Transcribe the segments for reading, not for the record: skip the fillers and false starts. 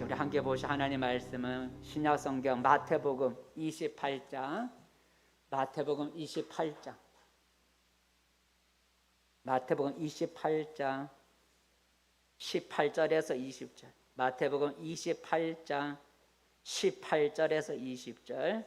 우리 함께 보실 하나님 말씀은 신약성경 마태복음 28장, 마태복음 28장 18절에서 20절, 마태복음 28장 18절에서 20절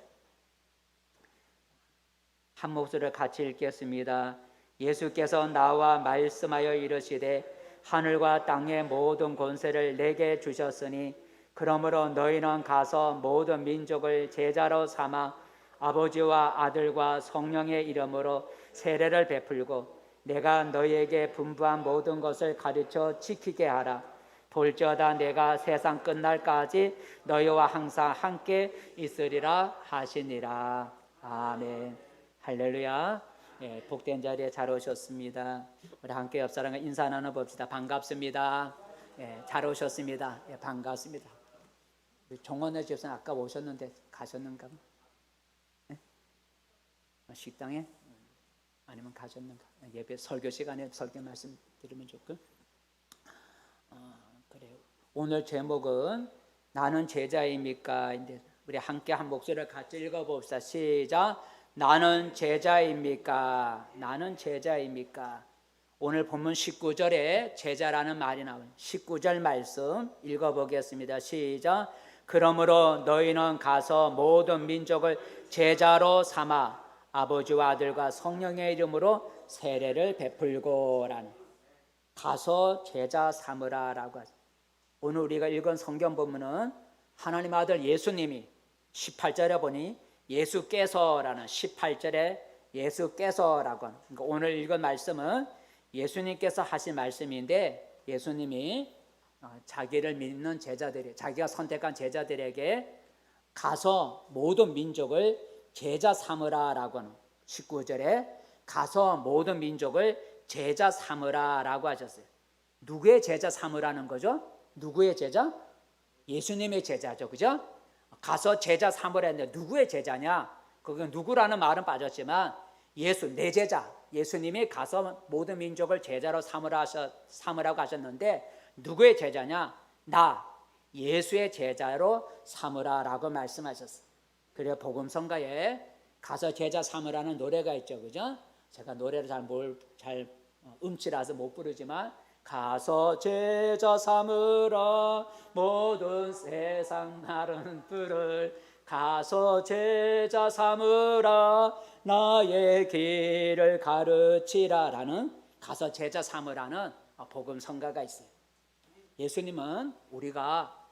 한 목소리를 같이 읽겠습니다. 예수께서 나와 말씀하여 이르시되 하늘과 땅의 모든 권세를 내게 주셨으니 그러므로 너희는 가서 모든 민족을 제자로 삼아 아버지와 아들과 성령의 이름으로 세례를 베풀고 내가 너희에게 분부한 모든 것을 가르쳐 지키게 하라. 볼지어다 내가 세상 끝날까지 너희와 항상 함께 있으리라 하시니라. 아멘. 할렐루야. 예, 복된 자리에 잘 오셨습니다. 우리 함께 옆 사람과 인사 나눠봅시다. 반갑습니다. 예, 잘 오셨습니다. 예, 반갑습니다. 종원의 집사님 아까 오셨는데 가셨는가? 예? 식당에? 아니면 가셨는가? 예배 설교 시간에 설교 말씀 드리면 좋고. 그래요. 오늘 제목은 나는 제자입니까? 인데 우리 함께 한 목소리를 같이 읽어봅시다. 시작. 나는 제자입니까? 나는 제자입니까? 오늘 본문 19절에 제자라는 말이 나와요. 19절 말씀 읽어보겠습니다. 시작. 그러므로 너희는 가서 모든 민족을 제자로 삼아 아버지와 아들과 성령의 이름으로 세례를 베풀고라는, 가서 제자 삼으라라고 하죠. 오늘 우리가 읽은 성경 본문은 하나님 아들 예수님이 18절에 보니 예수께서라는 18절에 예수께서라고 하는, 그러니까 오늘 읽은 말씀은 예수님께서 하신 말씀인데 예수님이 자기를 믿는 제자들이, 자기가 선택한 제자들에게 가서 모든 민족을 제자 삼으라라고 하는, 19절에 가서 모든 민족을 제자 삼으라라고 하셨어요. 누구의 제자 삼으라는 거죠? 누구의 제자? 예수님의 제자죠, 그죠? 가서 제자 삼으라 했는데 누구의 제자냐? 그건 누구라는 말은 빠졌지만 예수, 내 제자, 예수님이 가서 모든 민족을 제자로 삼으라고 하셨는데 누구의 제자냐? 나, 예수의 제자로 삼으라라고 말씀하셨어요. 그래서 복음성가에 가서 제자 삼으라는 노래가 있죠, 그죠? 제가 노래를 잘 음치라서 못 부르지만 가서 제자 삼으라 모든 세상 마른 뿔을, 가서 제자 삼으라 나의 길을 가르치라라는, 가서 제자 삼으라는 복음성가가 있어요. 예수님은 우리가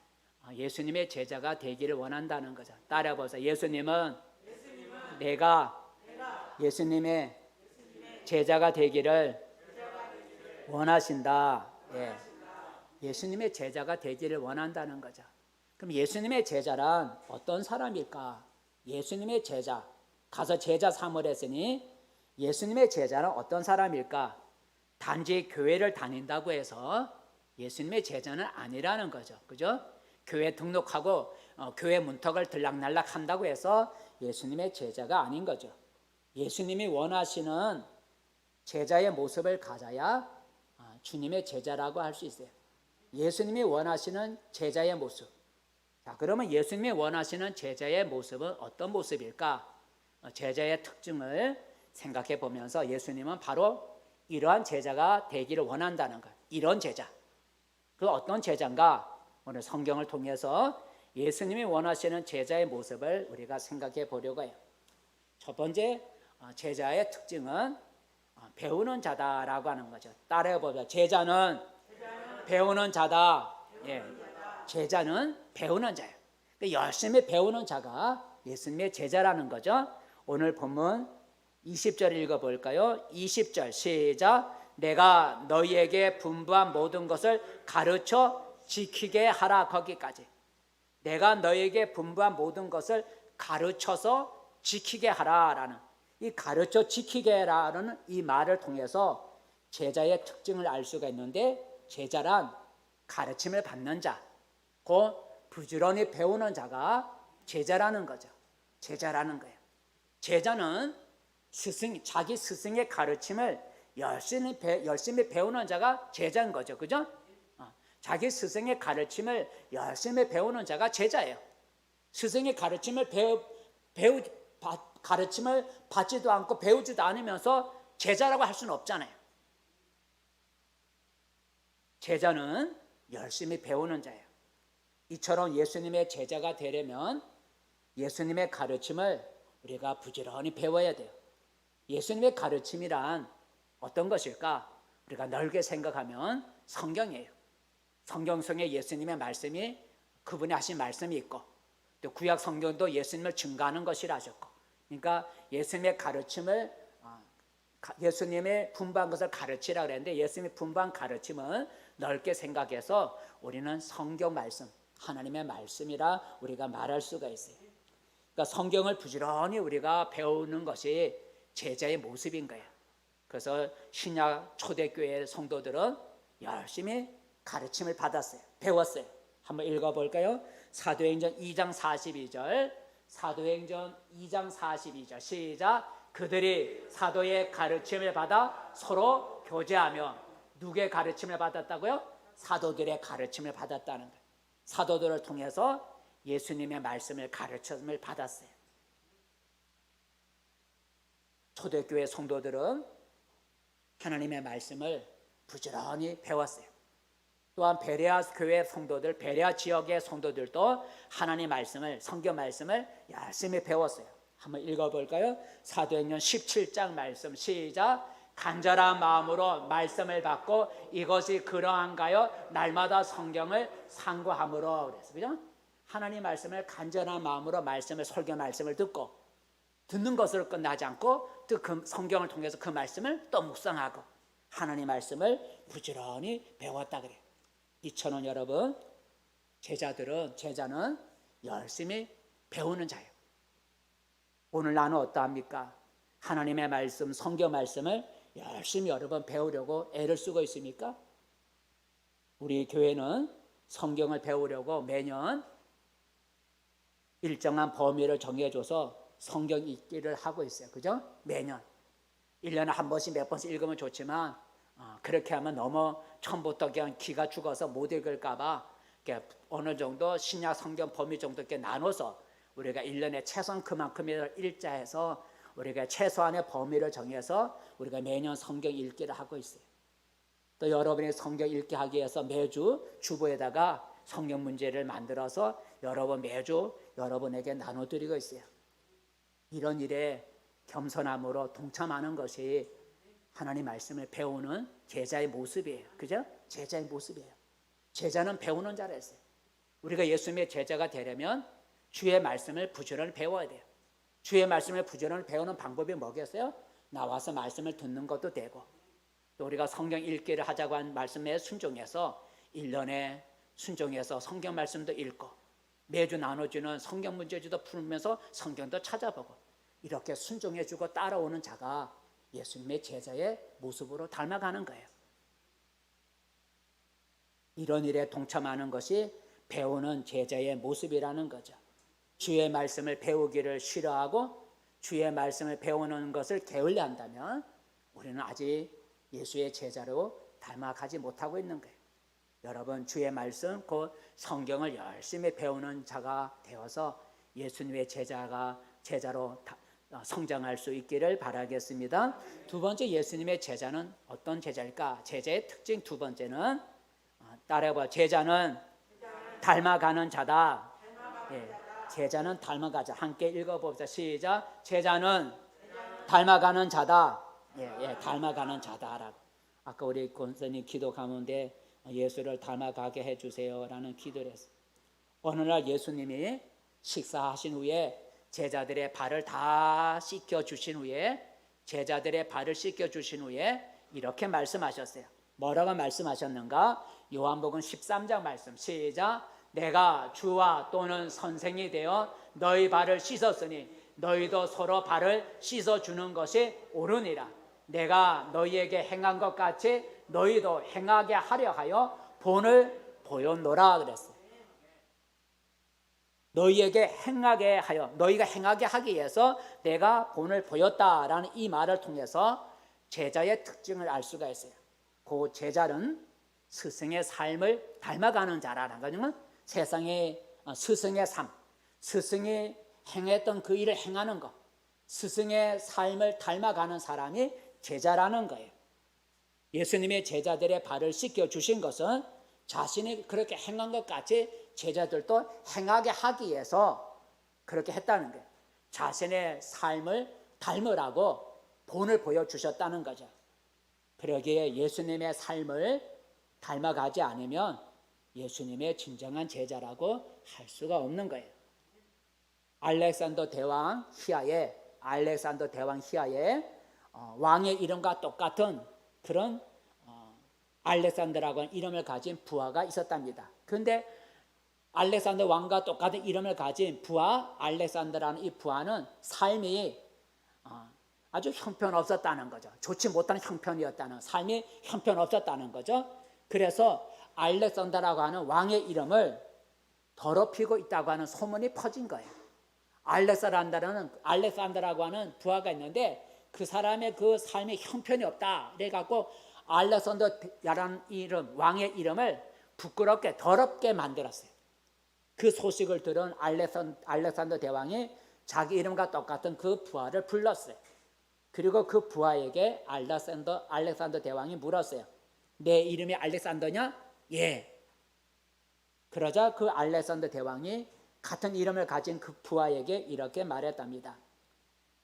예수님의 제자가 되기를 원한다는 거죠. 따라해보세요. 예수님은 내가 예수님의 제자가 되기를 원하신다. 예. 예수님의 제자가 되기를 원한다는 거죠. 그럼 예수님의 제자란 어떤 사람일까? 예수님의 제자, 가서 제자 삼으라 했으니 예수님의 제자는 어떤 사람일까? 단지 교회를 다닌다고 해서 예수님의 제자는 아니라는 거죠. 그죠? 교회 등록하고 교회 문턱을 들락날락 한다고 해서 예수님의 제자가 아닌 거죠. 예수님이 원하시는 제자의 모습을 가져야 주님의 제자라고 할 수 있어요. 예수님이 원하시는 제자의 모습. 자, 그러면 예수님이 원하시는 제자의 모습은 어떤 모습일까? 제자의 특징을 생각해 보면서 예수님은 바로 이러한 제자가 되기를 원한다는 거예요. 이런 제자. 그 어떤 제자인가? 오늘 성경을 통해서 예수님이 원하시는 제자의 모습을 우리가 생각해 보려고 해요. 첫 번째 제자의 특징은 배우는 자다라고 하는 거죠. 따라해보자. 제자는 배우는 자다. 예. 제자는 배우는 자예요. 열심히 배우는 자가 예수님의 제자라는 거죠. 오늘 본문 20절 읽어볼까요? 20절 시작. 내가 너희에게 분부한 모든 것을 가르쳐 지키게 하라. 거기까지. 내가 너희에게 분부한 모든 것을 가르쳐서 지키게 하라라는, 이 가르쳐 지키게라는 이 말을 통해서 제자의 특징을 알 수가 있는데, 제자란 가르침을 받는 자, 그 부지런히 배우는 자가 제자라는 거죠. 제자라는 거예요. 제자는 자기 스승의 가르침을 열심히 배우는 자가 제자인 거죠. 그죠? 자기 스승의 가르침을 열심히 배우는 자가 제자예요. 스승의 가르침을 가르침을 받지도 않고 배우지도 않으면서 제자라고 할 수는 없잖아요. 제자는 열심히 배우는 자예요. 이처럼 예수님의 제자가 되려면 예수님의 가르침을 우리가 부지런히 배워야 돼요. 예수님의 가르침이란 어떤 것일까? 우리가 넓게 생각하면 성경이에요. 성경 속에 예수님의 말씀이, 그분이 하신 말씀이 있고, 또 구약 성경도 예수님을 증거하는 것이라 하셨고, 그러니까 예수님의 가르침을, 예수님의 분부한 것을 가르치라 그랬는데, 예수님의 분부한 가르침은 넓게 생각해서 우리는 성경 말씀, 하나님의 말씀이라 우리가 말할 수가 있어요. 그러니까 성경을 부지런히 우리가 배우는 것이 제자의 모습인 거예요. 그래서 신약 초대교회 성도들은 열심히 가르침을 받았어요. 배웠어요. 한번 읽어볼까요? 사도행전 2장 42절, 사도행전 2장 42절 시작. 그들이 사도의 가르침을 받아 서로 교제하며, 누구의 가르침을 받았다고요? 사도들의 가르침을 받았다는 거예요. 사도들을 통해서 예수님의 말씀을, 가르침을 받았어요. 초대교회 성도들은 하나님의 말씀을 부지런히 배웠어요. 또한 베레아 교회 성도들, 베레아 지역의 성도들도 하나님 말씀을, 성경 말씀을 열심히 배웠어요. 한번 읽어볼까요? 사도행전 17장 말씀 시작. 간절한 마음으로 말씀을 받고 이것이 그러한가요? 날마다 성경을 상고함으로. 그래서 그죠? 하나님 말씀을 간절한 마음으로 말씀을, 설교 말씀을 듣는 것으로 끝나지 않고 또 그 성경을 통해서 그 말씀을 또 묵상하고 하나님 말씀을 부지런히 배웠다 그래요. 이처럼 여러분, 제자는 열심히 배우는 자예요. 오늘 나는 어떠합니까? 하나님의 말씀, 성경 말씀을 열심히 여러분 배우려고 애를 쓰고 있습니까? 우리 교회는 성경을 배우려고 매년 일정한 범위를 정해줘서 성경 읽기를 하고 있어요. 그죠? 매년 1년에 한 번씩 몇 번씩 읽으면 좋지만 그렇게 하면 너무 처음부터 그냥 기가 죽어서 못 읽을까 봐 어느 정도 신약 성경 범위 정도 이렇게 나눠서 우리가 1년에 최소한 그만큼을 읽자 해서 우리가 최소한의 범위를 정해서 우리가 매년 성경 읽기를 하고 있어요. 또 여러분이 성경 읽기 하기 위해서 매주 주보에다가 성경 문제를 만들어서 매주 여러분에게 나눠드리고 있어요. 이런 일에 겸손함으로 동참하는 것이 하나님 말씀을 배우는 제자의 모습이에요. 그죠? 제자의 모습이에요. 제자는 배우는 자라 했어요. 우리가 예수님의 제자가 되려면 주의 말씀을 부지런히 배워야 돼요. 주의 말씀을 부지런히 배우는 방법이 뭐겠어요? 나와서 말씀을 듣는 것도 되고, 또 우리가 성경 읽기를 하자고 한 말씀에 순종해서 1년에 순종해서 성경 말씀도 읽고, 매주 나눠주는 성경 문제지도 풀면서 성경도 찾아보고, 이렇게 순종해주고 따라오는 자가 예수님의 제자의 모습으로 닮아가는 거예요. 이런 일에 동참하는 것이 배우는 제자의 모습이라는 거죠. 주의 말씀을 배우기를 싫어하고 주의 말씀을 배우는 것을 게을리 한다면 우리는 아직 예수의 제자로 닮아가지 못하고 있는 거예요. 여러분, 주의 말씀, 곧 성경을 열심히 배우는 자가 되어서 예수님의 제자로 성장할 수 있기를 바라겠습니다. 두 번째, 예수님의 제자는 어떤 제자일까? 제자의 특징 두 번째는 따라해봐. 제자는 닮아가는 자다. 제자는 닮아가자. 함께 읽어봅시다. 시작. 제자는 닮아가는 자다. 닮아가는 자다라고. 아까 우리 권사님 기도 가운데 예수를 닮아가게 해주세요라는 기도를 했어요. 어느 날 예수님이 식사하신 후에 제자들의 발을 다 씻겨주신 후에 이렇게 말씀하셨어요. 뭐라고 말씀하셨는가? 요한복음 13장 말씀 시작. 내가 주와 또는 선생이 되어 너희 발을 씻었으니 너희도 서로 발을 씻어주는 것이 옳으니라. 내가 너희에게 행한 것 같이 너희도 행하게 하려 하여 본을 보였노라 그랬어요. 너희가 행하게 하기 위해서 내가 본을 보였다라는 이 말을 통해서 제자의 특징을 알 수가 있어요. 그 제자는 스승의 삶을 닮아가는 자라는 것은 세상의 스승의 삶, 스승이 행했던 그 일을 행하는 것, 스승의 삶을 닮아가는 사람이 제자라는 거예요. 예수님의 제자들의 발을 씻겨 주신 것은 자신이 그렇게 행한 것 같이 제자들도 행하게 하기 위해서 그렇게 했다는 거예요. 자신의 삶을 닮으라고 본을 보여주셨다는 거죠. 그러기에 예수님의 삶을 닮아가지 않으면 예수님의 진정한 제자라고 할 수가 없는 거예요. 알렉산더 대왕 희하에 왕의 이름과 똑같은 그런 알렉산더라고 하는 이름을 가진 부하가 있었답니다. 그런데 알렉산더 왕과 똑같은 이름을 가진 부하 알렉산더라는 이 부하는 삶이 아주 형편없었다는 거죠. 좋지 못한 형편이었다는, 삶이 형편없었다는 거죠. 그래서 알렉산더라고 하는 왕의 이름을 더럽히고 있다고 하는 소문이 퍼진 거예요. 알렉산더라고 하는 부하가 있는데 그 사람의 그 삶이 형편이 없다 그래갖고 알렉산더라는 이름, 왕의 이름을 부끄럽게 더럽게 만들었어요. 그 소식을 들은 알렉산더 대왕이 자기 이름과 똑같은 그 부하를 불렀어요. 그리고 그 부하에게 알렉산더 대왕이 물었어요. 내 이름이 알렉산더냐? 예. 그러자 그 알렉산더 대왕이 같은 이름을 가진 그 부하에게 이렇게 말했답니다.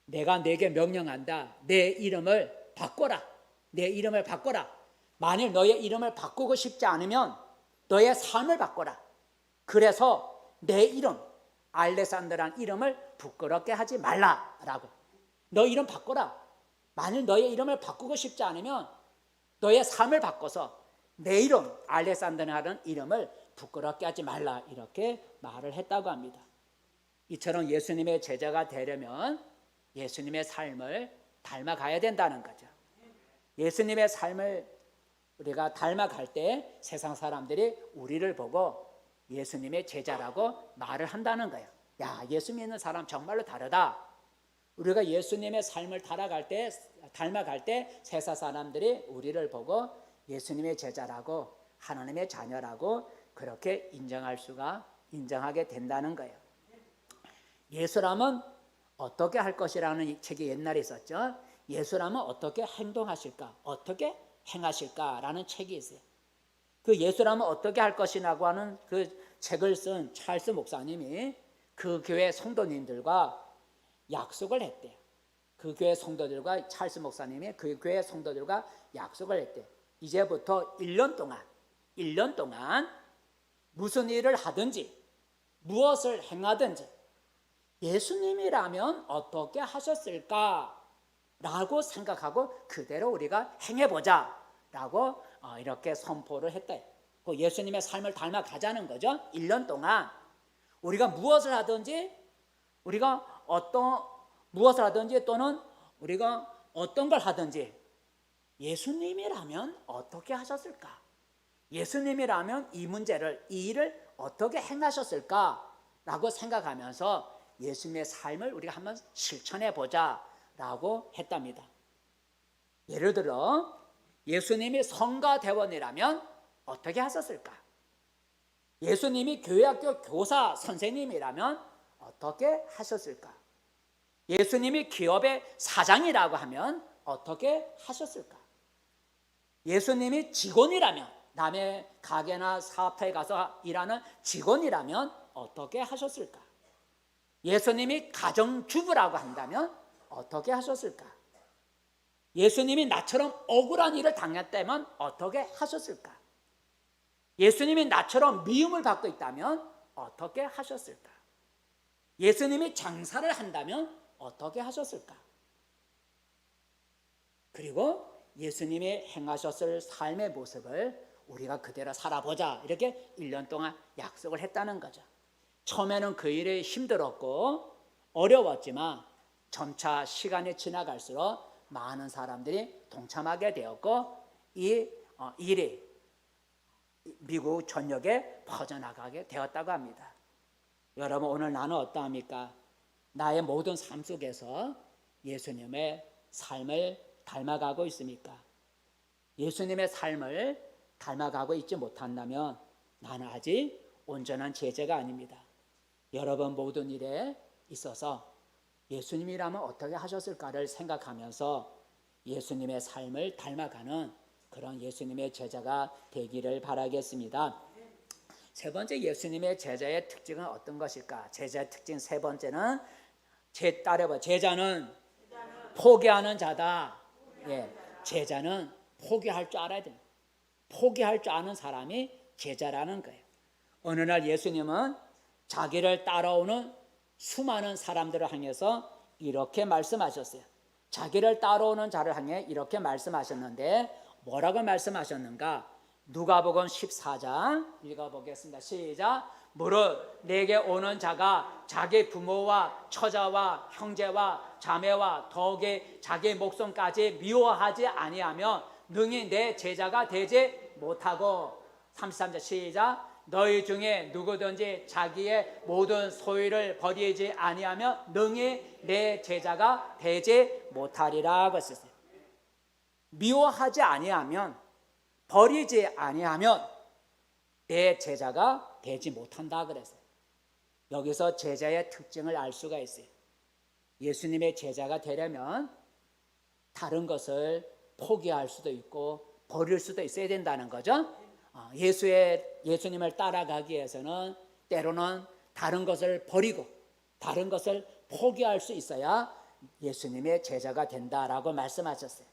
내가 네게 명령한다. 내 이름을 바꿔라. 내 이름을 바꿔라. 만일 너의 이름을 바꾸고 싶지 않으면 너의 삶을 바꿔라. 그래서 내 이름 알렉산더란 이름을 부끄럽게 하지 말라라고. 너 이름 바꿔라. 만일 너의 이름을 바꾸고 싶지 않으면 너의 삶을 바꿔서 내 이름 알렉산더라는 이름을 부끄럽게 하지 말라 이렇게 말을 했다고 합니다. 이처럼 예수님의 제자가 되려면 예수님의 삶을 닮아가야 된다는 거죠. 예수님의 삶을 우리가 닮아갈 때 세상 사람들이 우리를 보고 예수님의 제자라고 말을 한다는 거예요. 야, 예수 믿는 사람 정말로 다르다. 우리가 예수님의 삶을 닮아갈 때 세상 사람들이 우리를 보고 예수님의 제자라고 하나님의 자녀라고 그렇게 인정하게 된다는 거예요. 예수라면 어떻게 할 것이라는 책이 옛날에 있었죠. 예수라면 어떻게 행동하실까, 어떻게 행하실까라는 책이 있어요. 그 예수라면 어떻게 할 것이라고 하는 그 책을 쓴 찰스 목사님이 그 교회 성도님들과 약속을 했대요. 그 교회 성도들과 찰스 목사님이 그 교회 성도들과 약속을 했대요. 이제부터 1년 동안 무슨 일을 하든지 무엇을 행하든지 예수님이라면 어떻게 하셨을까? 라고 생각하고 그대로 우리가 행해보자 라고 이렇게 선포를 했대요. 그 예수님의 삶을 닮아가자는 거죠. 1년 동안 우리가 무엇을 하든지 또는 우리가 어떤 걸 하든지 예수님이라면 어떻게 하셨을까? 예수님이라면 이 일을 어떻게 행하셨을까? 라고 생각하면서 예수님의 삶을 우리가 한번 실천해 보자 라고 했답니다. 예를 들어 예수님이 성가대원이라면 어떻게 하셨을까? 예수님이 교회학교 교사 선생님이라면 어떻게 하셨을까? 예수님이 기업의 사장이라고 하면 어떻게 하셨을까? 예수님이 직원이라면 남의 가게나 사업터에 가서 일하는 직원이라면 어떻게 하셨을까? 예수님이 가정주부라고 한다면 어떻게 하셨을까? 예수님이 나처럼 억울한 일을 당했다면 어떻게 하셨을까? 예수님이 나처럼 미움을 받고 있다면 어떻게 하셨을까? 예수님이 장사를 한다면 어떻게 하셨을까? 그리고 예수님이 행하셨을 삶의 모습을 우리가 그대로 살아보자 이렇게 1년 동안 약속을 했다는 거죠. 처음에는 그 일이 힘들었고 어려웠지만 점차 시간이 지나갈수록 많은 사람들이 동참하게 되었고 이 일이 미국 전역에 퍼져나가게 되었다고 합니다. 여러분 오늘 나는 어떠합니까? 나의 모든 삶 속에서 예수님의 삶을 닮아가고 있습니까? 예수님의 삶을 닮아가고 있지 못한다면 나는 아직 온전한 제자가 아닙니다. 여러분 모든 일에 있어서 예수님이라면 어떻게 하셨을까를 생각하면서 예수님의 삶을 닮아가는 그런 예수님의 제자가 되기를 바라겠습니다. 세 번째 예수님의 제자의 특징은 어떤 것일까? 제자의 특징 세 번째는 따라봐. 제자는 포기하는 자다. 예, 제자는 포기할 줄 알아야 됩니다. 포기할 줄 아는 사람이 제자라는 거예요. 어느 날 예수님은 자기를 따라오는 수많은 사람들을 향해서 이렇게 말씀하셨어요. 자기를 따라오는 자를 향해 이렇게 말씀하셨는데 뭐라고 말씀하셨는가? 누가복음 14장 읽어보겠습니다. 시작. 무릇 내게 오는 자가 자기 부모와 처자와 형제와 자매와 더욱이 자기 목숨까지 미워하지 아니하면 능히 내 제자가 되지 못하고 33절 시작. 너희 중에 누구든지 자기의 모든 소유를 버리지 아니하면 능히 내 제자가 되지 못하리라고 했었어요. 미워하지 아니하면, 버리지 아니하면 내 제자가 되지 못한다 그랬어요. 여기서 제자의 특징을 알 수가 있어요. 예수님의 제자가 되려면 다른 것을 포기할 수도 있고 버릴 수도 있어야 된다는 거죠. 예수님을 따라가기 위해서는 때로는 다른 것을 버리고 다른 것을 포기할 수 있어야 예수님의 제자가 된다라고 말씀하셨어요.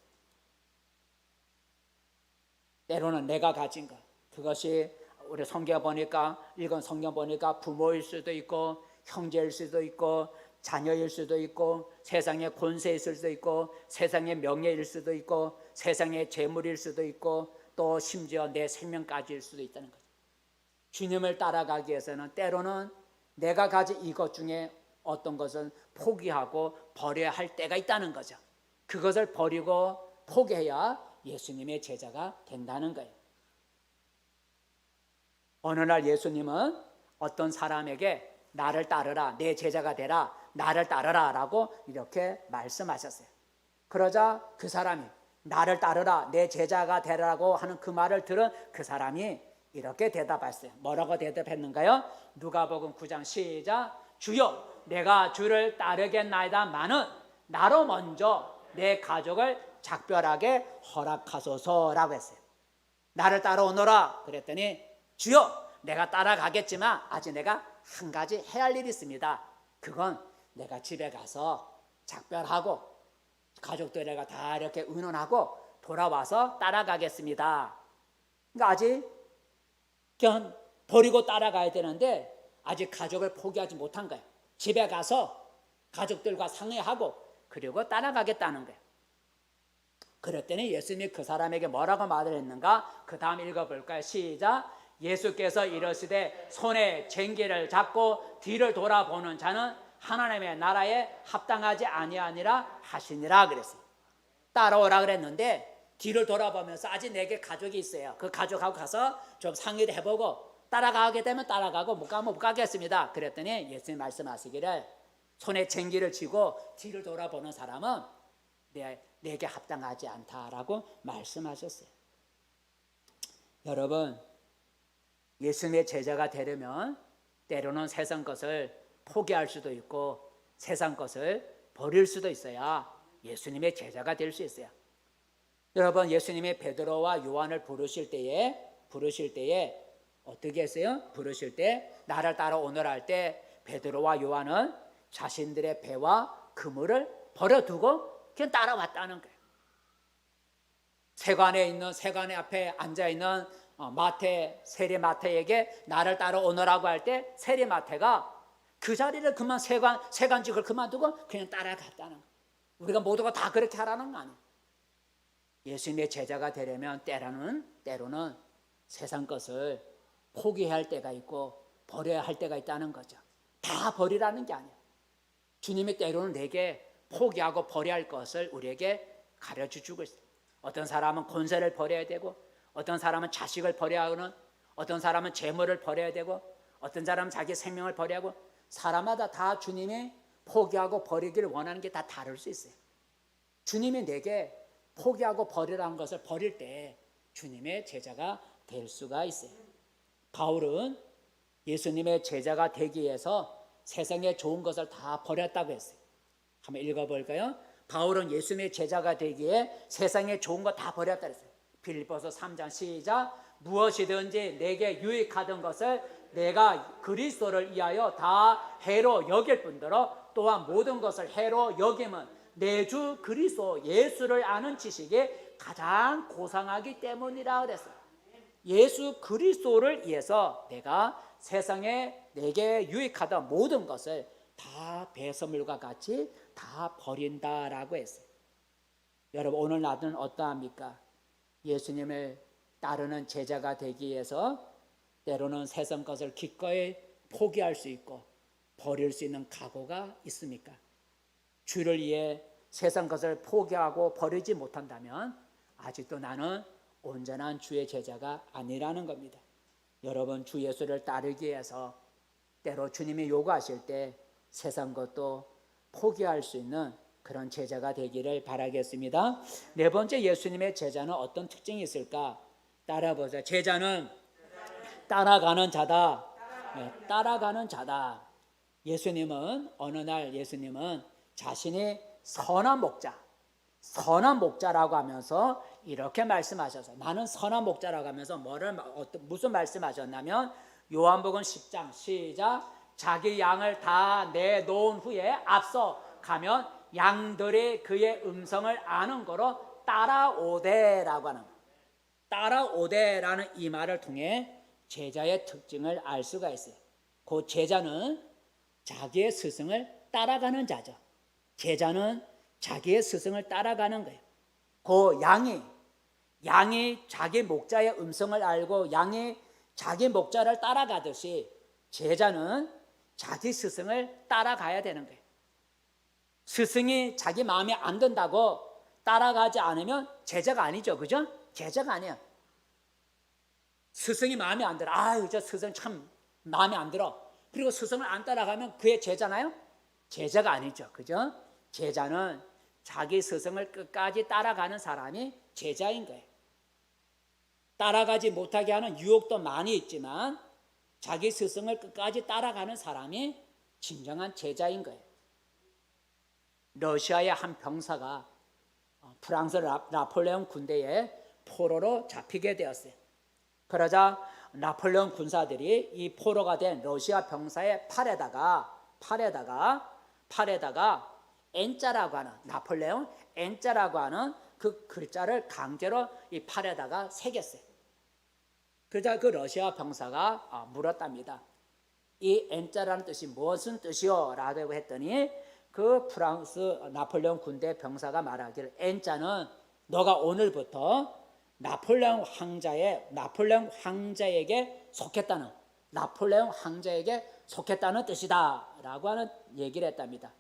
때로는 내가 가진 것, 그것이 우리 성경 보니까, 읽은 성경 보니까 부모일 수도 있고 형제일 수도 있고 자녀일 수도 있고 세상의 권세일 수도 있고 세상의 명예일 수도 있고 세상의 재물일 수도 있고 또 심지어 내 생명까지일 수도 있다는 거죠. 주님을 따라가기 위해서는 때로는 내가 가진 이것 중에 어떤 것은 포기하고 버려야 할 때가 있다는 거죠. 그것을 버리고 포기해야 예수님의 제자가 된다는 거예요. 어느 날 예수님은 어떤 사람에게 나를 따르라, 내 제자가 되라, 나를 따르라 라고 이렇게 말씀하셨어요. 그러자 그 사람이 나를 따르라, 내 제자가 되라고 하는 그 말을 들은 그 사람이 이렇게 대답했어요. 뭐라고 대답했는가요? 누가복음 9장 시작. 주여, 내가 주를 따르겠나이다마는 나로 먼저 내 가족을 작별하게 허락하소서라고 했어요. 나를 따라오너라 그랬더니 주여, 내가 따라가겠지만 아직 내가 한 가지 해야 할 일이 있습니다. 그건 내가 집에 가서 작별하고 가족들에게 다 이렇게 의논하고 돌아와서 따라가겠습니다. 그러니까 아직 그냥 버리고 따라가야 되는데 아직 가족을 포기하지 못한 거예요. 집에 가서 가족들과 상의하고 그리고 따라가겠다는 거예요. 그랬더니 예수님이 그 사람에게 뭐라고 말을 했는가? 그 다음 읽어볼까요? 시작. 예수께서 이르시되 손에 쟁기를 잡고 뒤를 돌아보는 자는 하나님의 나라에 합당하지 아니하니라 하시니라 그랬어요. 따라오라 그랬는데 뒤를 돌아보면서 아직 내게 가족이 있어요. 그 가족하고 가서 좀 상의를 해보고 따라가게 되면 따라가고 못 가면 못 가겠습니다. 그랬더니 예수님 말씀하시기를 손에 쟁기를 쥐고 뒤를 돌아보는 사람은 내게 합당하지 않다라고 말씀하셨어요. 여러분, 예수님의 제자가 되려면 때로는 세상 것을 포기할 수도 있고 세상 것을 버릴 수도 있어야 예수님의 제자가 될 수 있어요. 여러분, 예수님이 베드로와 요한을 부르실 때에 어떻게 했어요? 부르실 때 나를 따라오너라 할 때 베드로와 요한은 자신들의 배와 그물을 버려두고 그냥 따라왔다는 거예요. 세관에 앞에 앉아있는 세리 마태에게 나를 따라오너라고 할 때 세리 마태가 그 자리를 그만 세관직을 그만두고 그냥 따라갔다는 거예요. 우리가 모두가 다 그렇게 하라는 거 아니에요. 예수님의 제자가 되려면 때로는 세상 것을 포기해야 할 때가 있고 버려야 할 때가 있다는 거죠. 다 버리라는 게 아니에요. 주님이 때로는 내게 포기하고 버려야 할 것을 우리에게 가르쳐주고 있어요. 어떤 사람은 권세를 버려야 되고 어떤 사람은 자식을 버려야 하는, 어떤 사람은 재물을 버려야 되고 어떤 사람은 자기 생명을 버려야 하고, 사람마다 다 주님이 포기하고 버리기를 원하는 게 다 다를 수 있어요. 주님이 내게 포기하고 버리라는 것을 버릴 때 주님의 제자가 될 수가 있어요. 바울은 예수님의 제자가 되기 위해서 세상에 좋은 것을 다 버렸다고 했어요. 한번 읽어볼까요? 바울은 예수님의 제자가 되기에 세상에 좋은 거 다 버렸다 그랬어요. 빌립보서 3장 시작. 무엇이든지 내게 유익하던 것을 내가 그리스도를 위하여 다 해로 여길 뿐더러 또한 모든 것을 해로 여김은 내 주 그리스도 예수를 아는 지식이 가장 고상하기 때문이라 그랬어요. 예수 그리스도를 위해서 내가 세상에 내게 유익하던 모든 것을 다 배설물과 같이 다 버린다라고 했어요. 여러분, 오늘 나는 어떠합니까? 예수님을 따르는 제자가 되기 위해서 때로는 세상 것을 기꺼이 포기할 수 있고 버릴 수 있는 각오가 있습니까? 주를 위해 세상 것을 포기하고 버리지 못한다면 아직도 나는 온전한 주의 제자가 아니라는 겁니다. 여러분, 주 예수를 따르기 위해서 때로 주님이 요구하실 때 세상 것도 포기할 수 있는 그런 제자가 되기를 바라겠습니다. 네 번째, 예수님의 제자는 어떤 특징이 있을까? 따라보자. 제자는 따라가는 자다. 네, 따라가는 자다. 예수님은 어느 날 예수님은 자신이 선한 목자라고 하면서 이렇게 말씀하셔서, 나는 선한 목자라고 하면서 무슨 말씀하셨냐면 요한복음 10장 시작. 자기 양을 다 내놓은 후에 앞서 가면 양들이 그의 음성을 아는 거로 따라오되라고 하는 거예요. 따라오되라는 이 말을 통해 제자의 특징을 알 수가 있어요. 그 제자는 자기의 스승을 따라가는 자죠. 제자는 자기의 스승을 따라가는 거예요. 그 양이 자기 목자의 음성을 알고 양이 자기 목자를 따라가듯이 제자는 자기 스승을 따라가야 되는 거예요. 스승이 자기 마음에 안 든다고 따라가지 않으면 제자가 아니죠. 그죠? 제자가 아니야. 스승이 마음에 안 들어. 아유, 저 스승 참 마음에 안 들어. 그리고 스승을 안 따라가면 그의 제자나요? 제자가 아니죠. 그죠? 제자는 자기 스승을 끝까지 따라가는 사람이 제자인 거예요. 따라가지 못하게 하는 유혹도 많이 있지만 자기 스승을 끝까지 따라가는 사람이 진정한 제자인 거예요. 러시아의 한 병사가 프랑스 나폴레옹 군대에 포로로 잡히게 되었어요. 그러자 나폴레옹 군사들이 이 포로가 된 러시아 병사의 팔에다가 N자라고 하는, 나폴레옹 N자라고 하는 그 글자를 강제로 이 팔에다가 새겼어요. 그러자 그 러시아 병사가 물었답니다. 이 N자라는 뜻이 무슨 뜻이요? 라고 했더니 그 프랑스 나폴레옹 군대 병사가 말하기를, N자는 너가 오늘부터 나폴레옹 황제에게 속했다는 뜻이다 라고 하는 얘기를 했답니다.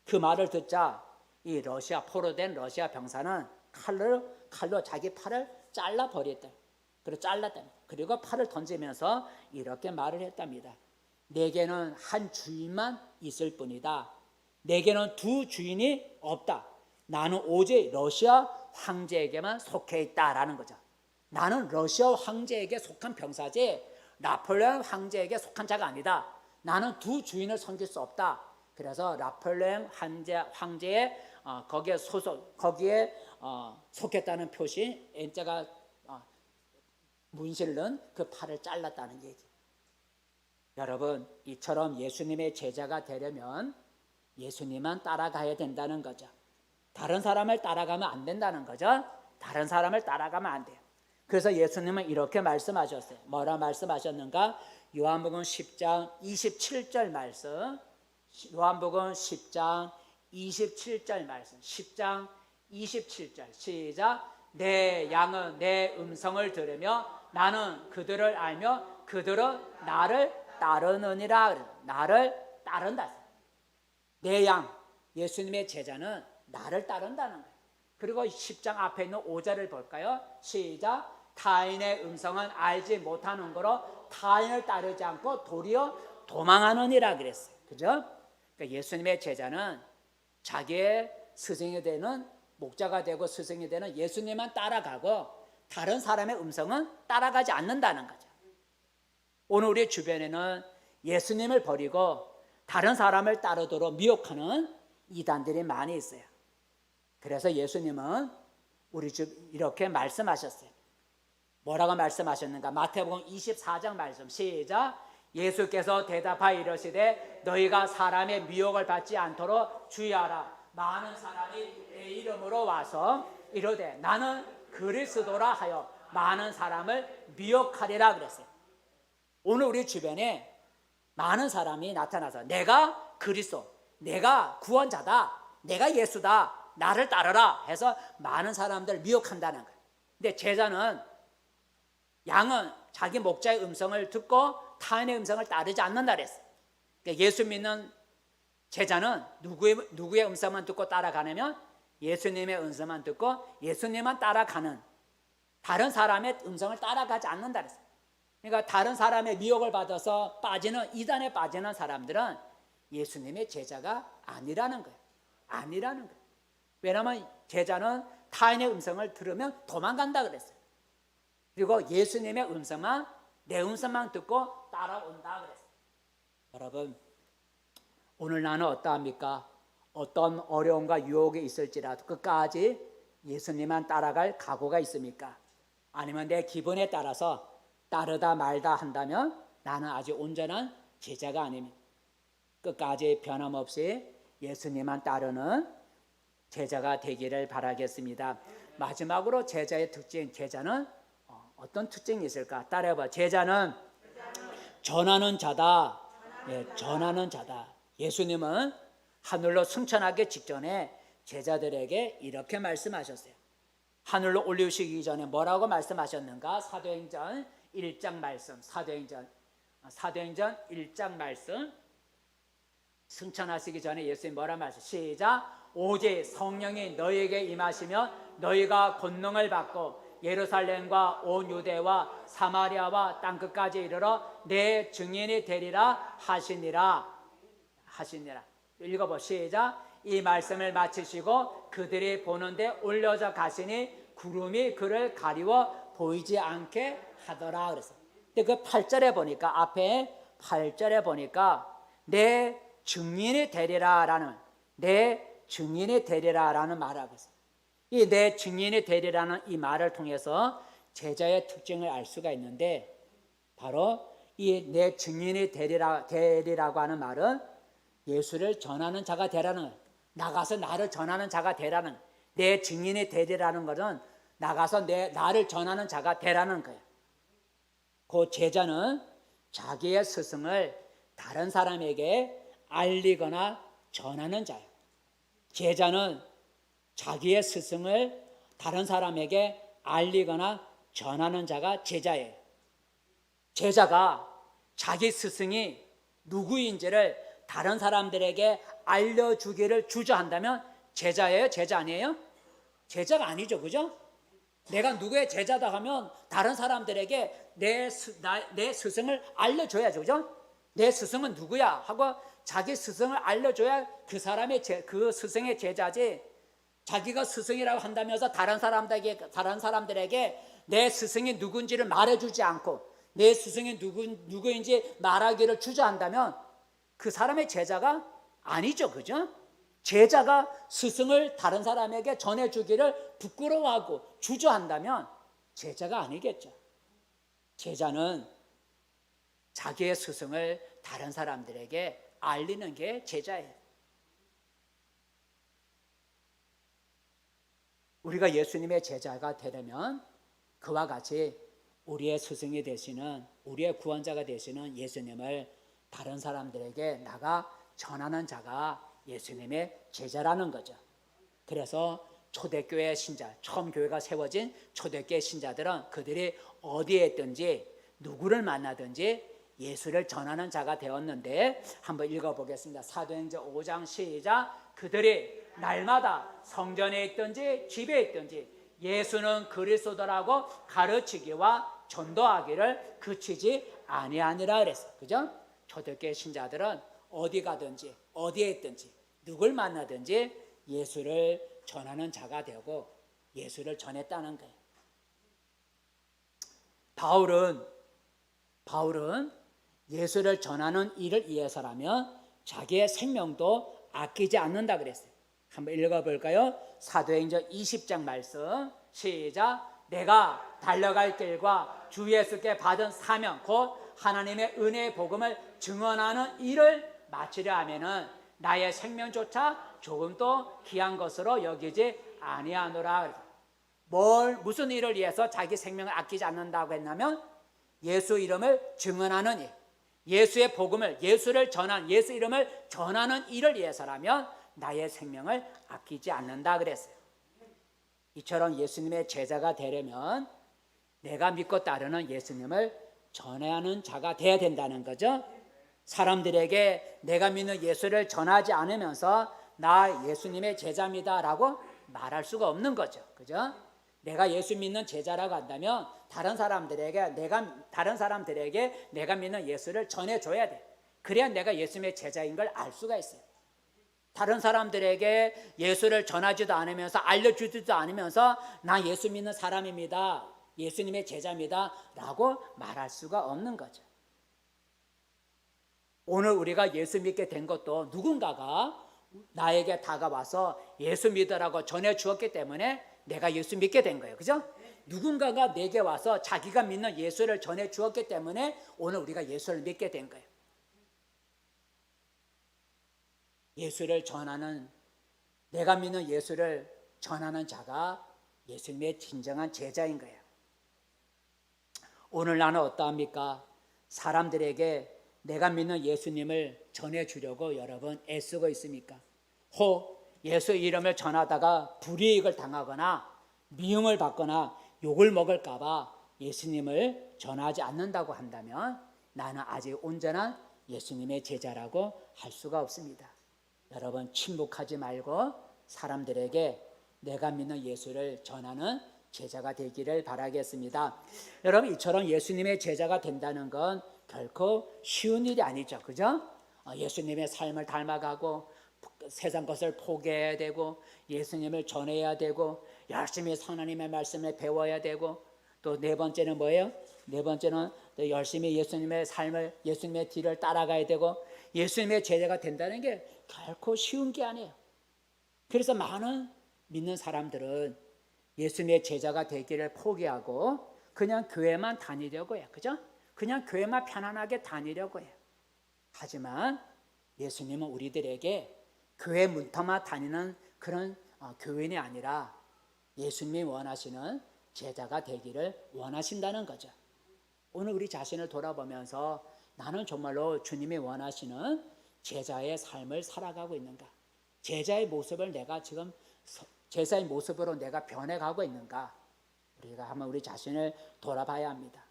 그 말을 듣자 이 포로된 러시아 병사는 칼로 자기 팔을 잘라버렸다. 그리고 잘랐답니다. 그리고 팔을 던지면서 이렇게 말을 했답니다. 내게는 한 주인만 있을 뿐이다. 내게는 두 주인이 없다. 나는 오직 러시아 황제에게만 속해 있다라는 거죠. 나는 러시아 황제에게 속한 병사지 나폴레옹 황제에게 속한 자가 아니다. 나는 두 주인을 섬길 수 없다. 그래서 나폴레옹 황제의 거기에 속했다는 표시 N자가 문신을 넣은 그 팔을 잘랐다는 얘기. 여러분, 이처럼 예수님의 제자가 되려면 예수님만 따라가야 된다는 거죠. 다른 사람을 따라가면 안 된다는 거죠. 다른 사람을 따라가면 안 돼요. 그래서 예수님은 이렇게 말씀하셨어요. 뭐라 말씀하셨는가? 요한복음 10장 27절 말씀. 요한복음 10장 27절 말씀. 10장 27절 시작. 내 양은 내 음성을 들으며 나는 그들을 알며 그들은 나를 따르느니라. 나를 따른다. 내 양, 예수님의 제자는 나를 따른다는 거예요. 그리고 10장 앞에 있는 5절을 볼까요? 시작. 타인의 음성은 알지 못하는 거로 타인을 따르지 않고 도리어 도망하느니라 그랬어요. 그죠? 그러니까 예수님의 제자는 자기의 스승이 되는 목자가 되고 스승이 되는 예수님만 따라가고 다른 사람의 음성은 따라가지 않는다는 거죠. 오늘 우리 주변에는 예수님을 버리고 다른 사람을 따르도록 미혹하는 이단들이 많이 있어요. 그래서 예수님은 우리 집 이렇게 말씀하셨어요. 뭐라고 말씀하셨는가? 마태복음 24장 말씀 시작. 예수께서 대답하여 이르시되 너희가 사람의 미혹을 받지 않도록 주의하라. 많은 사람이 내 이름으로 와서 이르되 나는 그리스도라 하여 많은 사람을 미혹하리라 그랬어요. 오늘 우리 주변에 많은 사람이 나타나서 내가 그리스도, 내가 구원자다, 내가 예수다, 나를 따르라 해서 많은 사람들 미혹한다는 거예요. 근데 제자는 양은 자기 목자의 음성을 듣고 타인의 음성을 따르지 않는다 그랬어요. 그러니까 예수 믿는 제자는 누구의 음성만 듣고 따라가냐면 예수님의 음성만 듣고 예수님만 따라가는, 다른 사람의 음성을 따라가지 않는다 그랬어요. 그러니까 다른 사람의 미혹을 받아서 빠지는, 이단에 빠지는 사람들은 예수님의 제자가 아니라는 거예요. 아니라는 거예요. 왜냐하면 제자는 타인의 음성을 들으면 도망간다 그랬어요. 그리고 예수님의 음성만, 내 음성만 듣고 따라온다 그랬어요. 여러분, 오늘 나는 어떠합니까? 어떤 어려움과 유혹이 있을지라도 끝까지 예수님만 따라갈 각오가 있습니까? 아니면 내 기분에 따라서 따르다 말다 한다면 나는 아직 온전한 제자가 아닙니다. 끝까지 변함없이 예수님만 따르는 제자가 되기를 바라겠습니다. 마지막으로 제자의 특징, 제자는 어떤 특징이 있을까? 따라해봐. 제자는 전하는 자다. 전하는 자다. 예수님은 하늘로 승천하기 직전에 제자들에게 이렇게 말씀하셨어요. 하늘로 올리시기 전에 뭐라고 말씀하셨는가? 사도행전 1장 말씀. 사도행전 1장 말씀. 승천하시기 전에 예수님 뭐라 말씀? 시작. 오직 성령이 너희에게 임하시면 너희가 권능을 받고 예루살렘과 온 유대와 사마리아와 땅끝까지 이르러 내 증인이 되리라 하시니라. 읽어보. 시작. 이 말씀을 마치시고 그들이 보는데 올려져 가시니 구름이 그를 가리워 보이지 않게 하더라 그랬어요. 근데 그 8절에 보니까, 앞에 8절에 보니까 내 증인이 되리라라는, 내 증인이 되리라라는 말을 하고 있어요. 이 내 증인이 되리라는 이 말을 통해서 제자의 특징을 알 수가 있는데, 바로 이 내 증인이 되리라고 하는 말은 예수를 전하는 자가 되라는 거예요. 나가서 나를 전하는 자가 되라는, 내 증인이 되리라는 것은 나가서 나를 전하는 자가 되라는 거예요. 그 제자는 자기의 스승을 다른 사람에게 알리거나 전하는 자예요. 제자는 자기의 스승을 다른 사람에게 알리거나 전하는 자가 제자예요. 제자가 자기 스승이 누구인지를 다른 사람들에게 알려주기를 주저한다면 제자예요? 제자 아니에요? 제자가 아니죠. 그죠? 내가 누구의 제자다 하면 다른 사람들에게 내 스승을 알려줘야죠. 그죠? 내 스승은 누구야? 하고 자기 스승을 알려줘야 그 사람의 그 스승의 제자지, 자기가 스승이라고 한다면서 다른 사람들에게 내 스승이 누군지를 말해주지 않고 내 스승이 누구인지 말하기를 주저한다면 그 사람의 제자가 아니죠. 그죠? 제자가 스승을 다른 사람에게 전해주기를 부끄러워하고 주저한다면 제자가 아니겠죠. 제자는 자기의 스승을 다른 사람들에게 알리는 게 제자예요. 우리가 예수님의 제자가 되려면 그와 같이 우리의 스승이 되시는, 우리의 구원자가 되시는 예수님을 다른 사람들에게 나가 전하는 자가 예수님의 제자라는 거죠. 그래서 초대교회 신자, 처음 교회가 세워진 초대교회 신자들은 그들이 어디에 있든지 누구를 만나든지 예수를 전하는 자가 되었는데, 한번 읽어보겠습니다. 사도행전 5장 시작. 그들이 날마다 성전에 있든지 집에 있든지 예수는 그리스도라고 가르치기와 전도하기를 그치지 아니하니라 그랬어요. 그죠? 초대교회 신자들은 어디 가든지 어디에 있든지 누굴 만나든지 예수를 전하는 자가 되고 예수를 전했다는 거예요. 바울은 예수를 전하는 일을 위해서라면 자기의 생명도 아끼지 않는다 그랬어요. 한번 읽어볼까요? 사도행전 20장 말씀 시작. 내가 달려갈 길과 주 예수께 받은 사명 곧 하나님의 은혜의 복음을 증언하는 일을 마치려 하면은 나의 생명조차 조금도 귀한 것으로 여기지 아니하노라. 무슨 일을 위해서 자기 생명을 아끼지 않는다고 했냐면 예수 이름을 증언하는 일, 예수의 복음을, 예수 이름을 전하는 일을 위해서라면 나의 생명을 아끼지 않는다 그랬어요. 이처럼 예수님의 제자가 되려면 내가 믿고 따르는 예수님을 전하는 자가 돼야 된다는 거죠. 사람들에게 내가 믿는 예수를 전하지 않으면서 나 예수님의 제자입니다라고 말할 수가 없는 거죠. 그죠? 내가 예수 믿는 제자라고 한다면 다른 사람들에게 내가 믿는 예수를 전해줘야 돼. 그래야 내가 예수님의 제자인 걸 알 수가 있어요. 다른 사람들에게 예수를 전하지도 않으면서 알려주지도 않으면서 나 예수 믿는 사람입니다, 예수님의 제자입니다 라고 말할 수가 없는 거죠. 오늘 우리가 예수 믿게 된 것도 누군가가 나에게 다가와서 예수 믿으라고 전해 주었기 때문에 내가 예수 믿게 된 거예요. 그죠? 누군가가 내게 와서 자기가 믿는 예수를 전해 주었기 때문에 오늘 우리가 예수를 믿게 된 거예요. 예수를 전하는, 내가 믿는 예수를 전하는 자가 예수님의 진정한 제자인 거예요. 오늘 나는 어떠합니까? 사람들에게 내가 믿는 예수님을 전해주려고 여러분 애쓰고 있습니까? 혹 예수 이름을 전하다가 불이익을 당하거나 미움을 받거나 욕을 먹을까 봐 예수님을 전하지 않는다고 한다면 나는 아직 온전한 예수님의 제자라고 할 수가 없습니다. 여러분 침묵하지 말고 사람들에게 내가 믿는 예수를 전하는 제자가 되기를 바라겠습니다. 여러분 이처럼 예수님의 제자가 된다는 건 결코 쉬운 일이 아니죠. 그죠? 예수님의 삶을 닮아가고 세상 것을 포기해야 되고 예수님을 전해야 되고 열심히 하나님의 말씀을 배워야 되고 또 네 번째는 뭐예요? 네 번째는 또 열심히 예수님의 삶을, 예수님의 뒤를 따라가야 되고 예수님의 제자가 된다는 게 결코 쉬운 게 아니에요. 그래서 많은 믿는 사람들은 예수님의 제자가 되기를 포기하고 그냥 교회만 다니려고 해요. 그죠? 그냥 교회만 편안하게 다니려고 해요. 하지만 예수님은 우리들에게 교회 문턱만 다니는 그런 교인이 아니라 예수님이 원하시는 제자가 되기를 원하신다는 거죠. 오늘 우리 자신을 돌아보면서 나는 정말로 주님이 원하시는 제자의 삶을 살아가고 있는가? 제자의 모습을 내가 지금 제자의 모습으로 내가 변해가고 있는가? 우리가 한번 우리 자신을 돌아봐야 합니다.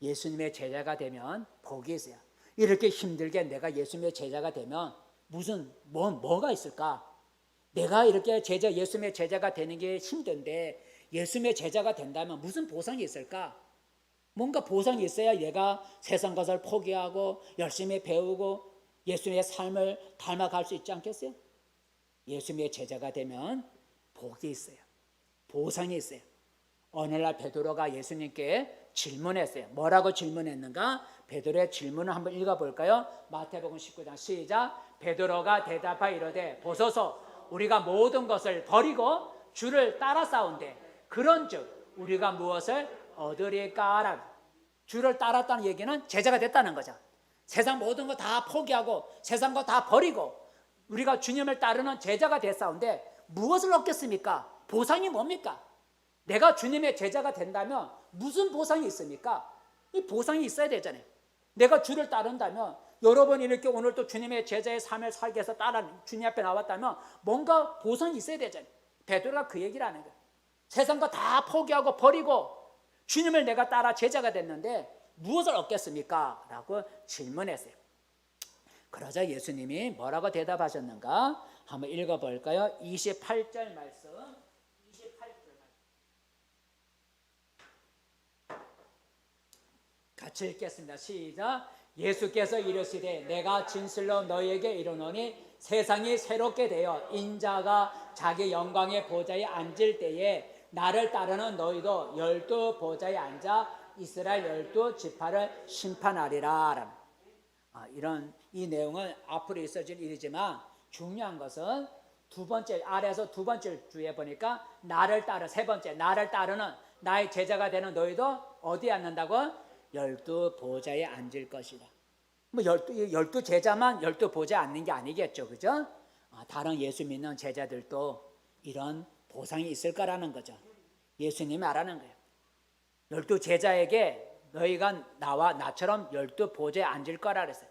예수님의 제자가 되면 복이 있어요. 이렇게 힘들게 내가 예수님의 제자가 되면 뭐가 있을까? 내가 이렇게 예수님의 제자가 되는 게 힘든데 예수님의 제자가 된다면 무슨 보상이 있을까? 뭔가 보상이 있어야 얘가 세상 것을 포기하고 열심히 배우고 예수님의 삶을 닮아갈 수 있지 않겠어요? 예수님의 제자가 되면 복이 있어요. 보상이 있어요. 어느 날 베드로가 예수님께 질문했어요. 뭐라고 질문했는가? 베드로의 질문을 한번 읽어볼까요? 마태복음 19장 시작. 베드로가 대답하여 이르되 보소서 우리가 모든 것을 버리고 주를 따라 싸운대 그런즉 우리가 무엇을 얻으리까라. 주를 따랐다는 얘기는 제자가 됐다는 거죠. 세상 모든 거 다 포기하고 세상 거 다 버리고 우리가 주님을 따르는 제자가 됐사온데 무엇을 얻겠습니까? 보상이 뭡니까? 내가 주님의 제자가 된다면 무슨 보상이 있습니까? 이 보상이 있어야 되잖아요. 내가 주를 따른다면 여러분이 이렇게 오늘 또 주님의 제자의 삶을 살기 위해서 주님 앞에 나왔다면 뭔가 보상이 있어야 되잖아요. 베드로가 그 얘기를 하는 거예요. 세상 거 다 포기하고 버리고 주님을 내가 따라 제자가 됐는데 무엇을 얻겠습니까? 라고 질문했어요. 그러자 예수님이 뭐라고 대답하셨는가? 한번 읽어볼까요? 28절 말씀. 28절 말씀. 같이 읽겠습니다. 시작. 예수께서 이르시되 내가 진실로 너희에게 이르노니 세상이 새롭게 되어 인자가 자기 영광의 보좌에 앉을 때에 나를 따르는 너희도 12 보좌에 앉아 이스라엘 12지파를 심판하리라. 이런 이 내용은 앞으로 있어질 일이지만 중요한 것은 두 번째 아래에서 두 번째 주에 보니까 나를 따르 세 번째 나를 따르는 나의 제자가 되는 너희도 어디에 앉는다고? 12 보좌에 앉을 것이라. 뭐 12 제자만 12 보좌에 앉는 게 아니겠죠, 그죠? 다른 예수 믿는 제자들도 이런 보상이 있을 거라는 거죠. 예수님이 알아는 거예요. 12 제자에게 너희가 나와 나처럼 12 보좌에 앉을 거라 그랬어요.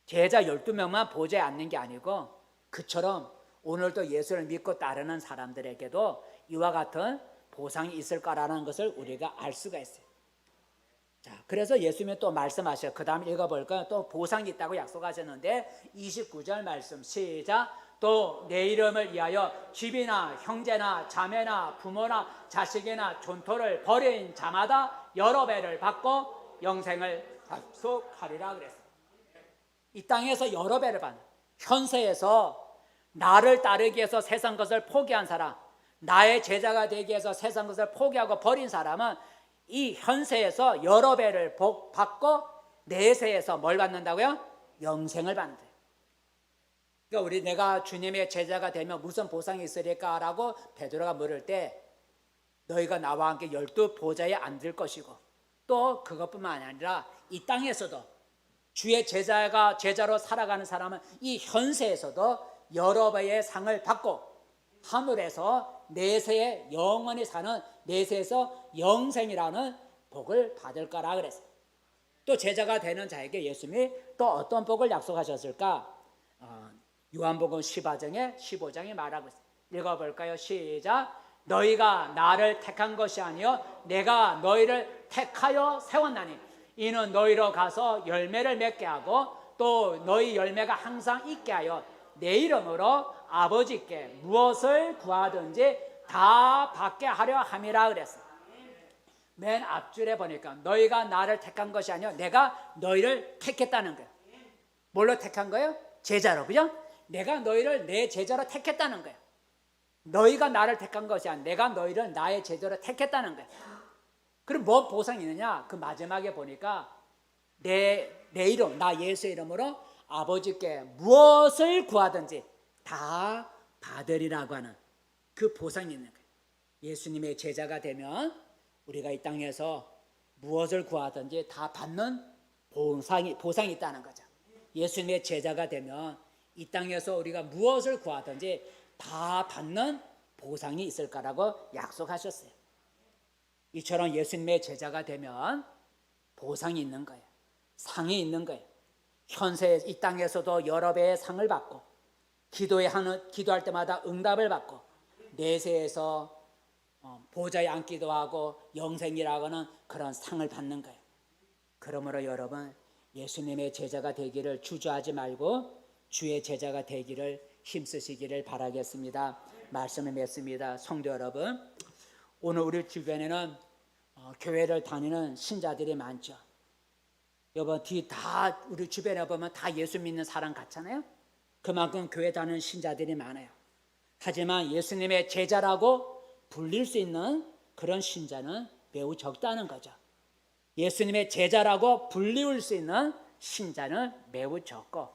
제자 12명만 보좌에 앉는 게 아니고 그처럼 오늘도 예수를 믿고 따르는 사람들에게도 이와 같은 보상이 있을 거라는 것을 우리가 알 수가 있어요. 자, 그래서 예수님이 또 말씀하셔요. 그 다음 읽어볼까요? 또 보상이 있다고 약속하셨는데 29절 말씀 시작. 또 내 이름을 위하여 집이나 형제나 자매나 부모나 자식이나 존토를 버린 자마다 여러 배를 받고 영생을 약속하리라 그랬어요. 이 땅에서 여러 배를 받는, 현세에서 나를 따르기 위해서 세상 것을 포기한 사람, 나의 제자가 되기 위해서 세상 것을 포기하고 버린 사람은 이 현세에서 여러 배를 받고 내세에서 뭘 받는다고요? 영생을 받는다. 그러니까 내가 주님의 제자가 되면 무슨 보상이 있으리까라고 베드로가 물을 때 너희가 나와 함께 12 보좌에 앉을 것이고 또 그것뿐만 아니라 이 땅에서도 주의 제자로 살아가는 사람은 이 현세에서도 여러 배의 상을 받고 하늘에서 내세에 영원히 사는 내세에서 영생이라는 복을 받을 거라 그랬어요. 또 제자가 되는 자에게 예수님이 또 어떤 복을 약속하셨을까? 요한복음 15장에 말하고 있어요. 읽어볼까요? 시작. 너희가 나를 택한 것이 아니요 내가 너희를 택하여 세웠나니 이는 너희로 가서 열매를 맺게 하고 또 너희 열매가 항상 있게 하여 내 이름으로 아버지께 무엇을 구하든지 다 받게 하려 함이라 그랬어요. 맨 앞줄에 보니까 너희가 나를 택한 것이 아니요 내가 너희를 택했다는 거예요. 뭘로 택한 거예요? 제자로, 그죠? 내가 너희를 내 제자로 택했다는 거예요. 너희가 나를 택한 것이 아니라 내가 너희를 나의 제자로 택했다는 거예요. 그럼 뭐 보상이 있느냐? 그 마지막에 보니까 내 이름, 나 예수의 이름으로 아버지께 무엇을 구하든지 다 받으리라고 하는 그 보상이 있는 거예요. 예수님의 제자가 되면 우리가 이 땅에서 무엇을 구하든지 다 받는 보상이 있다는 거죠. 예수님의 제자가 되면 이 땅에서 우리가 무엇을 구하든지 다 받는 보상이 있을 거라고 약속하셨어요. 이처럼 예수님의 제자가 되면 보상이 있는 거예요. 상이 있는 거예요. 현세 이 땅에서도 여러 배의 상을 받고 기도할 때마다 응답을 받고 내세에서 보좌에 앉기도 하고 영생이라고 하는 그런 상을 받는 거예요. 그러므로 여러분 예수님의 제자가 되기를 주저하지 말고 주의 제자가 되기를 힘쓰시기를 바라겠습니다. 말씀을 맺습니다. 성도 여러분, 오늘 우리 주변에는 교회를 다니는 신자들이 많죠. 여러분 다 우리 주변에 보면 다 예수 믿는 사람 같잖아요. 그만큼 교회 다니는 신자들이 많아요. 하지만 예수님의 제자라고 불릴 수 있는 그런 신자는 매우 적다는 거죠. 예수님의 제자라고 불리울 수 있는 신자는 매우 적고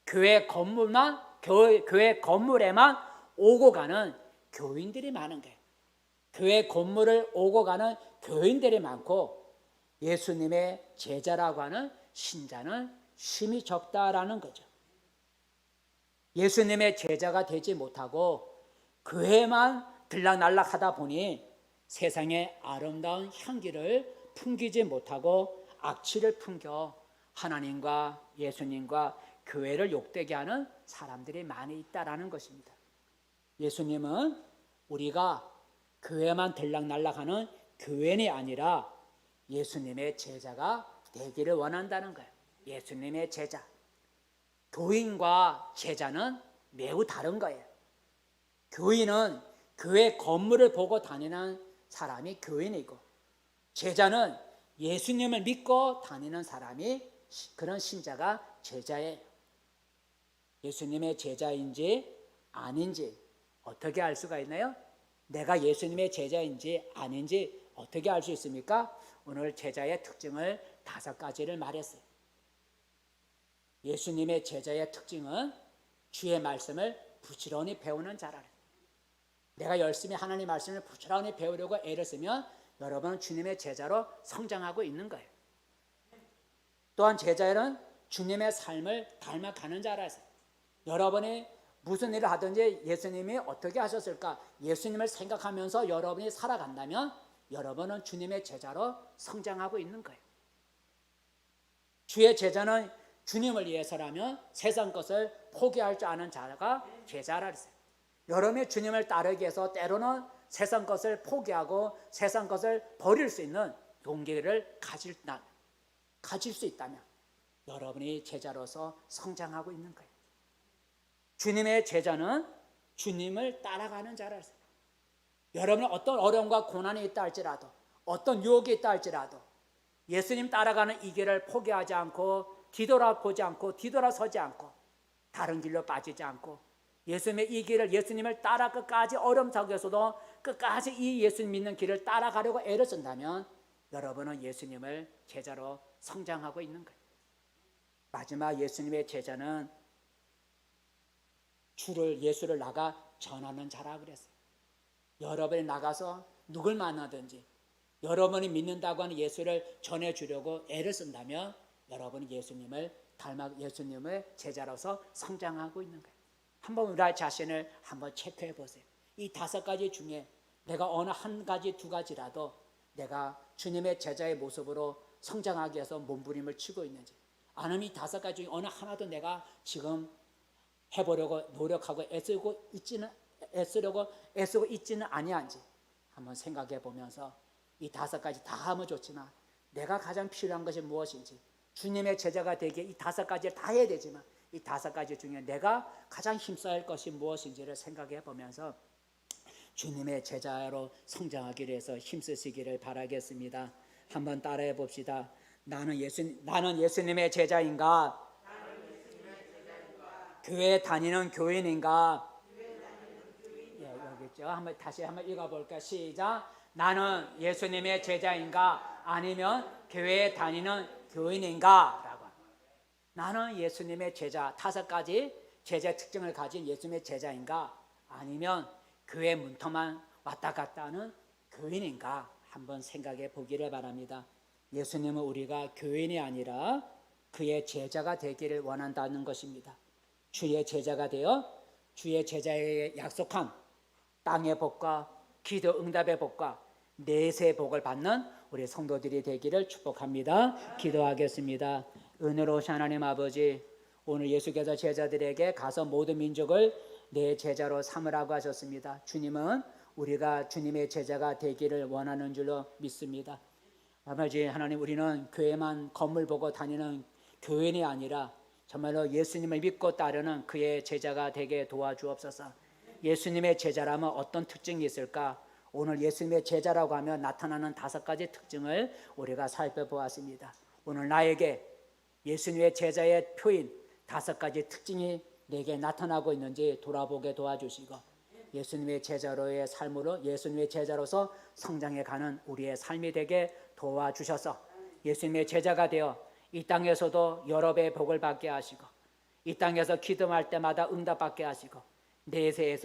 교회 건물에만 오고 가는 교인들이 많은 거예요. 교회 건물을 오고 가는 교인들이 많고 예수님의 제자라고 하는 신자는 심히 적다라는 거죠. 예수님의 제자가 되지 못하고 교회만 들락날락 하다 보니 세상의 아름다운 향기를 풍기지 못하고 악취를 풍겨 하나님과 예수님과 교회를 욕되게 하는 사람들이 많이 있다라는 것입니다. 예수님은 우리가 교회만 들락날락하는 교인이 아니라 예수님의 제자가 되기를 원한다는 거예요. 예수님의 제자. 교인과 제자는 매우 다른 거예요. 교인은 교회 건물을 보고 다니는 사람이 교인이고 제자는 예수님을 믿고 다니는 사람이 그런 신자가 제자예요. 예수님의 제자인지 아닌지 어떻게 알 수가 있나요? 내가 예수님의 제자인지 아닌지 어떻게 알 수 있습니까? 오늘 제자의 특징을 5가지를 말했어요. 예수님의 제자의 특징은 주의 말씀을 부지런히 배우는 자라는. 내가 열심히 하나님 말씀을 부지런히 배우려고 애를 쓰면 여러분은 주님의 제자로 성장하고 있는 거예요. 또한 제자는 주님의 삶을 닮아가는 자라서 여러분이 무슨 일을 하든지 예수님이 어떻게 하셨을까 예수님을 생각하면서 여러분이 살아간다면 여러분은 주님의 제자로 성장하고 있는 거예요. 주의 제자는 주님을 위해서라면 세상 것을 포기할 줄 아는 자가 제자라 했어요. 여러분이 주님을 따르기 위해서 때로는 세상 것을 포기하고 세상 것을 버릴 수 있는 용기를 가질 수 있다면 여러분이 제자로서 성장하고 있는 거예요. 주님의 제자는 주님을 따라가는 자라 했어요. 여러분이 어떤 어려움과 고난이 있다 할지라도 어떤 유혹이 있다 할지라도 예수님 따라가는 이 길을 포기하지 않고 뒤돌아보지 않고 뒤돌아서지 않고 다른 길로 빠지지 않고 예수님의 이 길을 예수님을 따라 끝까지 어려움 속에서도 끝까지 이 예수님 믿는 길을 따라가려고 애를 쓴다면 여러분은 예수님을 제자로 성장하고 있는 거예요. 마지막 예수님의 제자는 예수를 나가 전하는 자라 그랬어요. 여러분이 나가서 누굴 만나든지 여러분이 믿는다고 하는 예수를 전해주려고 애를 쓴다면 여러분이 예수님의 제자로서 성장하고 있는 거예요. 한번 우리 자신을 한번 체크해 보세요. 이 5가지 중에 내가 어느 한 가지, 2가지라도 내가 주님의 제자의 모습으로 성장하기 위해서 몸부림을 치고 있는지 아니면 이 5가지 중에 어느 하나도 내가 지금 해보려고 노력하고 애쓰고 있지는 아니한지 한번 생각해 보면서 이 5가지 다 하면 좋지만 내가 가장 필요한 것이 무엇인지 주님의 제자가 되기에 이 5가지를 다 해야 되지만 이 5가지 중에 내가 가장 힘써야 할 것이 무엇인지를 생각해 보면서 주님의 제자로 성장하기 위해서 힘쓰시기를 바라겠습니다. 한번 따라해 봅시다. 나는 예수님의 제자인가? 교회 다니는 교인인가? 여기 있죠. 다시 한번 읽어볼까? 시작. 나는 예수님의 제자인가? 아니면 교회에 다니는 교인인가? 라고. 나는 예수님의 제자, 5가지 제자 특징을 가진 예수님의 제자인가? 아니면 교회 문턱만 왔다 갔다 하는 교인인가? 한번 생각해 보기를 바랍니다. 예수님은 우리가 교인이 아니라 그의 제자가 되기를 원한다는 것입니다. 주의 제자가 되어 주의 제자에게 약속한 땅의 복과 기도 응답의 복과 내세의 복을 받는 우리 성도들이 되기를 축복합니다. 기도하겠습니다. 은혜로우신 하나님 아버지, 오늘 예수께서 제자들에게 가서 모든 민족을 내 제자로 삼으라고 하셨습니다. 주님은 우리가 주님의 제자가 되기를 원하는 줄로 믿습니다. 아버지 하나님, 우리는 교회만 건물 보고 다니는 교인이 아니라 정말로 예수님을 믿고 따르는 그의 제자가 되게 도와주옵소서. 예수님의 제자라면 어떤 특징이 있을까? 오늘 예수님의 제자라고 하면 나타나는 5가지 특징을 우리가 살펴보았습니다. 오늘 나에게 예수님의 제자의 표인 5가지 특징이 내게 나타나고 있는지 돌아보게 도와주시고 예수님의 제자로의 삶으로 예수님의 제자로서 성장해가는 우리의 삶이 되게 도와주셔서 예수님의 제자가 되어 이 땅에서도 여러 배의 복을 받게 하시고 이 땅에서 기도할 때마다 응답받게 하시고 내세에서